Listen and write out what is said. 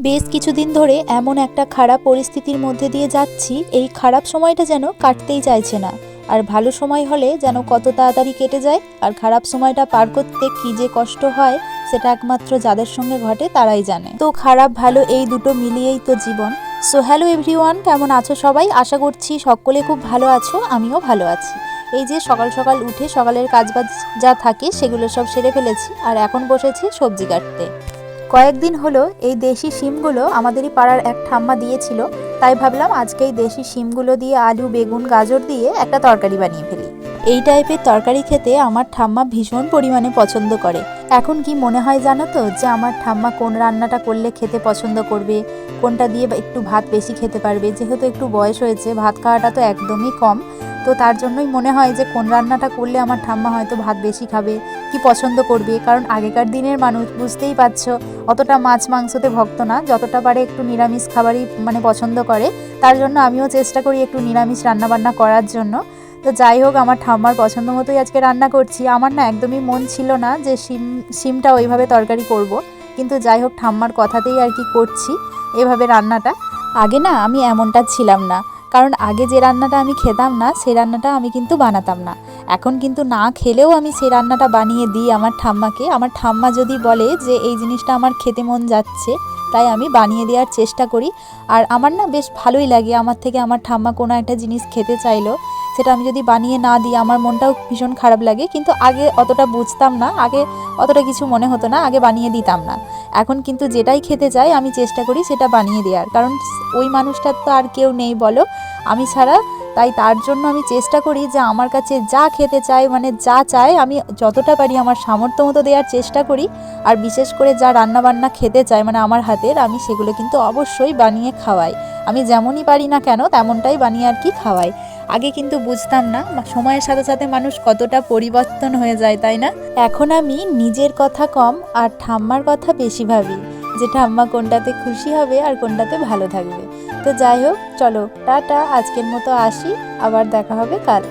বেশ কিছুদিন ধরে এমন একটা খারাপ পরিস্থিতির মধ্যে দিয়ে যাচ্ছি, এই খারাপ সময়টা যেন কাটতেই চাইছে না। আর ভালো সময় হলে যেন কত তাড়াতাড়ি কেটে যায়, আর খারাপ সময়টা পার করতে কী যে কষ্ট হয় সেটা একমাত্র যাদের সঙ্গে ঘটে তারাই জানে। তো খারাপ ভালো এই দুটো মিলিয়েই তো জীবন। সো হ্যালো এভরিওয়ান, কেমন আছো সবাই? আশা করছি সকলে খুব ভালো আছো, আমিও ভালো আছি। এই যে সকাল সকাল উঠে সকালের কাজবাজ যা থাকে সেগুলো সব সেরে ফেলেছি, আর এখন বসেছি সবজি কাটতে। কয়েকদিন হলো এই দেশি শিমগুলো আমাদেরই পাড়ার এক ঠাম্মা দিয়েছিল, তাই ভাবলাম আজকে এই দেশি শিমগুলো দিয়ে আলু বেগুন গাজর দিয়ে একটা তরকারি বানিয়ে ফেলি। এই টাইপের তরকারি খেতে আমার ঠাম্মা ভীষণ পরিমাণে পছন্দ করে। এখন কি মনে হয় জানো তো, যে আমার ঠাম্মা কোন রান্নাটা করলে খেতে পছন্দ করবে, কোনটা দিয়ে একটু ভাত বেশি খেতে পারবে। যেহেতু একটু বয়স হয়েছে, ভাত খাওয়াটা তো একদমই কম, তো তার জন্যই মনে হয় যে কোন রান্নাটা করলে আমার ঠাম্মা হয়তো ভাত বেশি খাবে, কি পছন্দ করবে। কারণ আগেকার দিনের মানুষ বুঝতেই পারছো, অতটা মাছ মাংসতে ভক্ত না, যতটা পারে একটু নিরামিষ খাবারই পছন্দ করে। তার জন্য আমিও চেষ্টা করি একটু নিরামিষ রান্নাবান্না করার জন্য। তো যাই হোক, আমার ঠাম্মার পছন্দ মতোই আজকে রান্না করছি। আমার না একদমই মন ছিল না যে শিমটা ওইভাবে তরকারি করব, কিন্তু যাই হোক ঠাম্মার কথাতেই আর কি করছি এভাবে রান্নাটা। আগে না আমি এমনটা ছিলাম না, কারণ আগে যে রান্নাটা আমি খেতাম না সেই রান্নাটা আমি কিন্তু বানাতাম না। এখন কিন্তু না খেলেও আমি সেই রান্নাটা বানিয়ে দিই আমার ঠাম্মাকে। আমার ঠাম্মা যদি বলে যে এই জিনিসটা আমার খেতে মন যাচ্ছে, তাই আমি বানিয়ে দেওয়ার চেষ্টা করি। আর আমার না বেশ ভালোই লাগে, আমার থেকে আমার ঠাম্মা কোনো একটা জিনিস খেতে চাইলো, সেটা আমি যদি বানিয়ে না দিই আমার মনটাও ভীষণ খারাপ লাগে। কিন্তু আগে অতটা বুঝতাম না, আগে অতটা কিছু মনে হতো না, আগে বানিয়ে দিতাম না। এখন কিন্তু যেটাই খেতে চাই আমি চেষ্টা করি সেটা বানিয়ে দেওয়ার, কারণ ওই মানুষটার তো আর কেউ নেই বলো আমি ছাড়া। তাই তার জন্য আমি চেষ্টা করি যে আমার কাছে যা খেতে চাই, যা চাই আমি যতটা পারি আমার সামর্থ্য মতো দেওয়ার চেষ্টা করি। আর বিশেষ করে যা রান্নাবান্না খেতে চায় আমার হাতের, আমি সেগুলো কিন্তু অবশ্যই বানিয়ে খাওয়াই। আমি যেমনই পারি না কেন তেমনটাই বানিয়ে আর কি খাওয়াই। আগে কিন্তু বুঝতাম না সময়ের সাথে সাথে মানুষ কতটা পরিবর্তন হয়ে যায়, তাই না? এখন আমি নিজের কথা কম আর ঠাম্মার কথা বেশি ভাবি, যে ঠাম্মা কোনটাতে খুশি হবে আর কোনটাতে ভালো থাকবে। তো যাই হোক, চলো টাটা, আজকের মতো আসি, আবার দেখা হবে কাল।